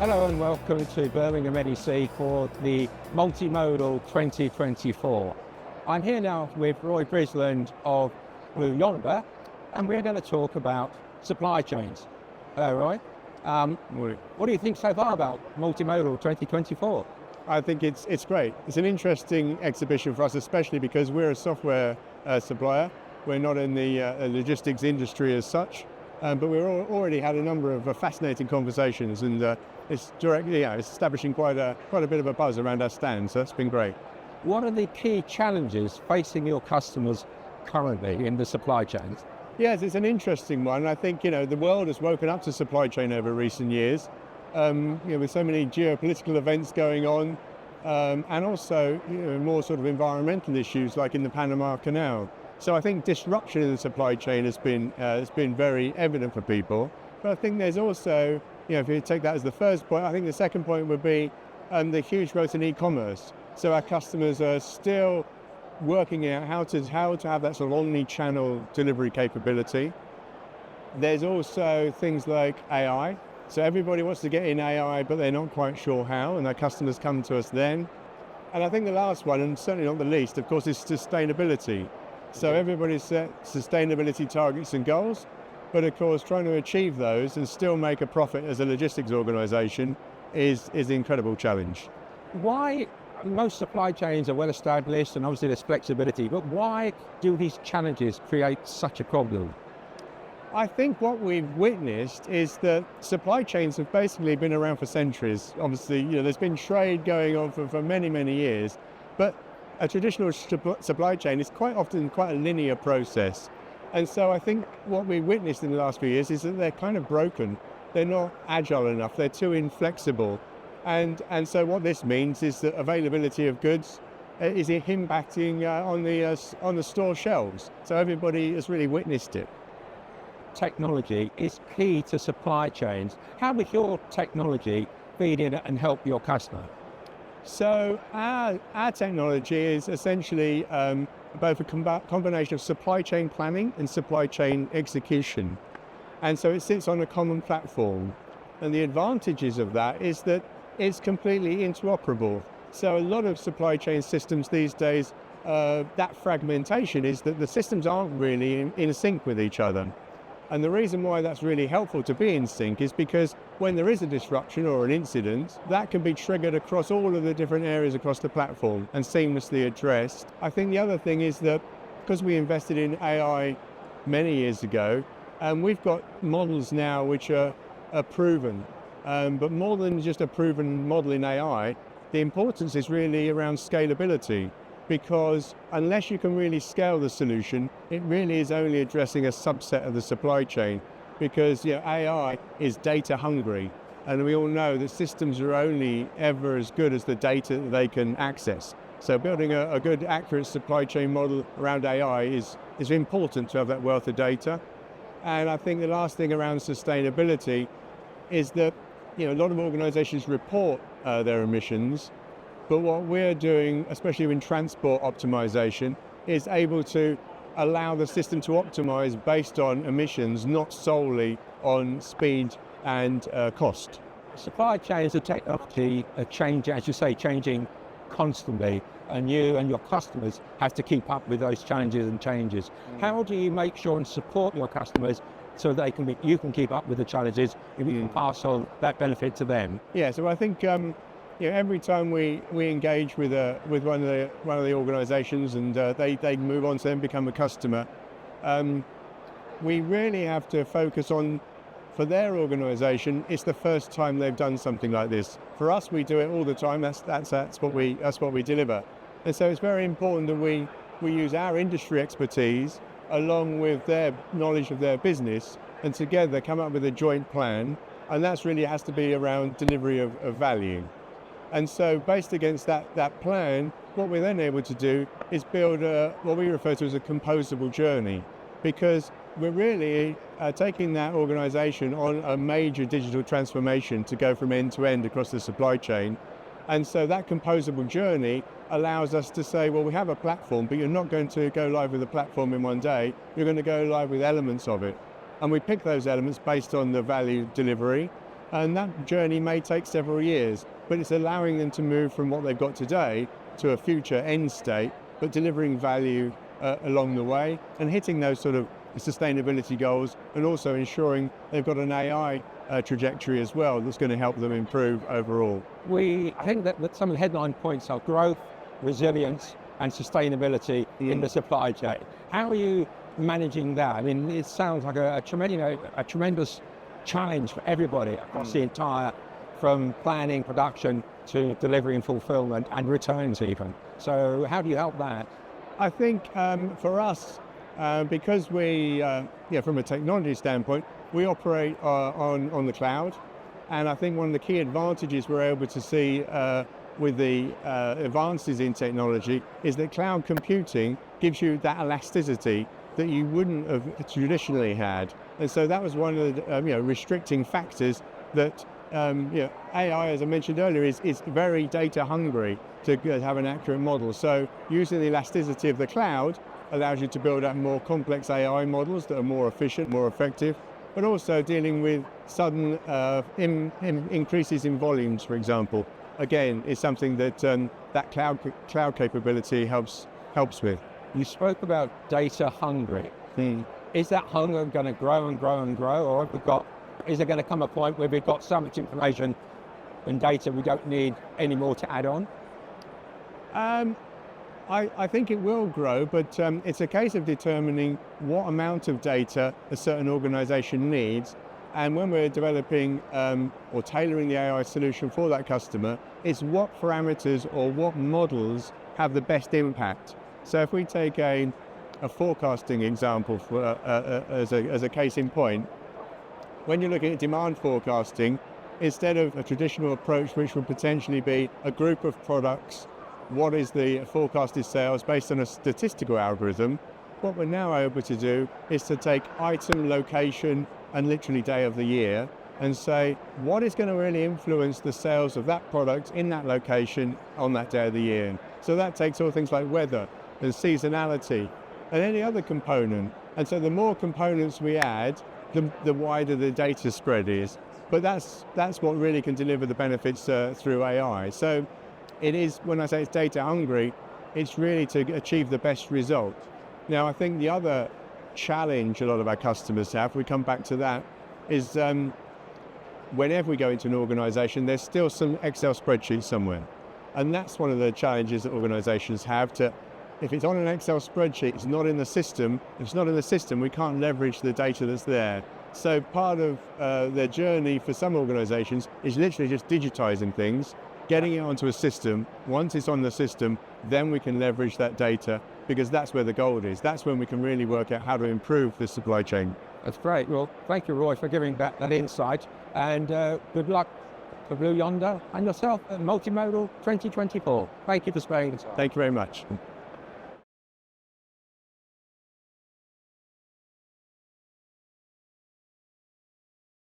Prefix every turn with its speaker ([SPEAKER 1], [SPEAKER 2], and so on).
[SPEAKER 1] Hello and welcome to Birmingham NEC for the Multimodal 2024. I'm here now with Bridgland of Yonder, and we're going to talk about supply chains. Hello, Roy. What do you think so far about Multimodal 2024?
[SPEAKER 2] I think it's great. It's an interesting exhibition for us, especially because we're a software supplier. We're not in the logistics industry as such, but we've already had a number of fascinating conversations, and it's establishing quite a bit of a buzz around our stand. So that's been great.
[SPEAKER 1] What are the key challenges facing your customers currently in the supply chains?
[SPEAKER 2] Yes, it's an interesting one. I think the world has woken up to supply chain over recent years. With so many geopolitical events going on, and also more sort of environmental issues like in the Panama Canal. So I think disruption in the supply chain has been very evident for people. But I think there's also, if you take that as the first point, I think the second point would be the huge growth in e-commerce. So our customers are still working out how to have that sort of omni-channel delivery capability. There's also things like AI. So everybody wants to get in AI, but they're not quite sure how, and our customers come to us then. And I think the last one, and certainly not the least, of course, is sustainability. So everybody's set sustainability targets and goals, but of course, trying to achieve those and still make a profit as a logistics organization is an incredible challenge.
[SPEAKER 1] Why, most supply chains are well established and obviously there's flexibility, but why do these challenges create such a problem?
[SPEAKER 2] I think what we've witnessed is that supply chains have basically been around for centuries. Obviously, there's been trade going on for many, many years, but a traditional supply chain is quite often quite a linear process. And so I think what we witnessed in the last few years is that they're kind of broken. They're not agile enough. They're too inflexible. And so what this means is that availability of goods is impacting on the store shelves. So everybody has really witnessed it.
[SPEAKER 1] Technology is key to supply chains. How would your technology feed in and help your customer?
[SPEAKER 2] So our technology is essentially both a combination of supply chain planning and supply chain execution. And so it sits on a common platform. And the advantages of that is that it's completely interoperable. So a lot of supply chain systems these days, that fragmentation is that the systems aren't really in sync with each other. And the reason why that's really helpful to be in sync is because when there is a disruption or an incident, that can be triggered across all of the different areas across the platform and seamlessly addressed. I think the other thing is that because we invested in AI many years ago, we've got models now which are proven. But more than just a proven model in AI, the importance is really around scalability. Because unless you can really scale the solution, it really is only addressing a subset of the supply chain. Because AI is data hungry, and we all know that systems are only ever as good as the data that they can access. So building a good, accurate supply chain model around AI is important to have that wealth of data. And I think the last thing around sustainability is that a lot of organizations report their emissions. But what we're doing, especially in transport optimization, is able to allow the system to optimize based on emissions, not solely on speed and cost.
[SPEAKER 1] Supply chains and technology are changing, as you say, changing constantly, and you and your customers have to keep up with those challenges and changes. How do you make sure and support your customers so you can keep up with the challenges and you can pass on that benefit to them?
[SPEAKER 2] Yeah, so I think every time we engage with one of the organisations and they move on to then become a customer, we really have to focus on, for their organisation, it's the first time they've done something like this. For us, we do it all the time. That's what we deliver, and so it's very important that we use our industry expertise along with their knowledge of their business, and together come up with a joint plan. And that's really has to be around delivery of value. And so based against that plan, what we're then able to do is build what we refer to as a composable journey, because we're really taking that organization on a major digital transformation to go from end to end across the supply chain. And so that composable journey allows us to say, well, we have a platform, but you're not going to go live with the platform in one day. You're going to go live with elements of it. And we pick those elements based on the value delivery. And that journey may take several years, but it's allowing them to move from what they've got today to a future end state, but delivering value along the way and hitting those sort of sustainability goals, and also ensuring they've got an AI trajectory as well that's going to help them improve overall.
[SPEAKER 1] I think that some of the headline points are growth, resilience, and sustainability in the supply chain. How are you managing that? I mean, it sounds like a tremendous challenge for everybody across the entire, from planning, production to delivery and fulfillment and returns even. So how do you help that?
[SPEAKER 2] I think for us, because we, from a technology standpoint, we operate on the cloud. And I think one of the key advantages we're able to see with the advances in technology is that cloud computing gives you that elasticity that you wouldn't have traditionally had. And so that was one of the restricting factors that AI, as I mentioned earlier, is very data hungry to have an accurate model. So using the elasticity of the cloud allows you to build up more complex AI models that are more efficient, more effective, but also dealing with sudden increases in volumes, for example. Again, is something that that cloud capability helps with.
[SPEAKER 1] You spoke about data hungry. Is that hunger going to grow and grow and grow, or is there going to come a point where we've got so much information and data we don't need any more to add on?
[SPEAKER 2] I think it will grow, but it's a case of determining what amount of data a certain organization needs. And when we're developing or tailoring the AI solution for that customer, it's what parameters or what models have the best impact. So if we take a forecasting example as a case in point, when you're looking at demand forecasting, instead of a traditional approach which would potentially be a group of products, what is the forecasted sales based on a statistical algorithm, what we're now able to do is to take item, location, and literally day of the year and say, what is going to really influence the sales of that product in that location on that day of the year? So that takes all things like weather and seasonality and any other component. And so the more components we add, the wider the data spread is. But that's what really can deliver the benefits through AI. So it is, when I say it's data hungry, it's really to achieve the best result. Now, I think the other challenge a lot of our customers have, we come back to that, is whenever we go into an organization, there's still some Excel spreadsheet somewhere. And that's one of the challenges that organizations have if it's on an Excel spreadsheet, it's not in the system. If it's not in the system, we can't leverage the data that's there. So part of their journey for some organizations is literally just digitizing things, getting it onto a system. Once it's on the system, then we can leverage that data, because that's where the gold is. That's when we can really work out how to improve the supply chain.
[SPEAKER 1] That's great. Well, thank you, Roy, for giving that insight, and good luck for Blue Yonder and yourself at Multimodal 2024. Thank you for sparing the time.
[SPEAKER 2] Thank you very much.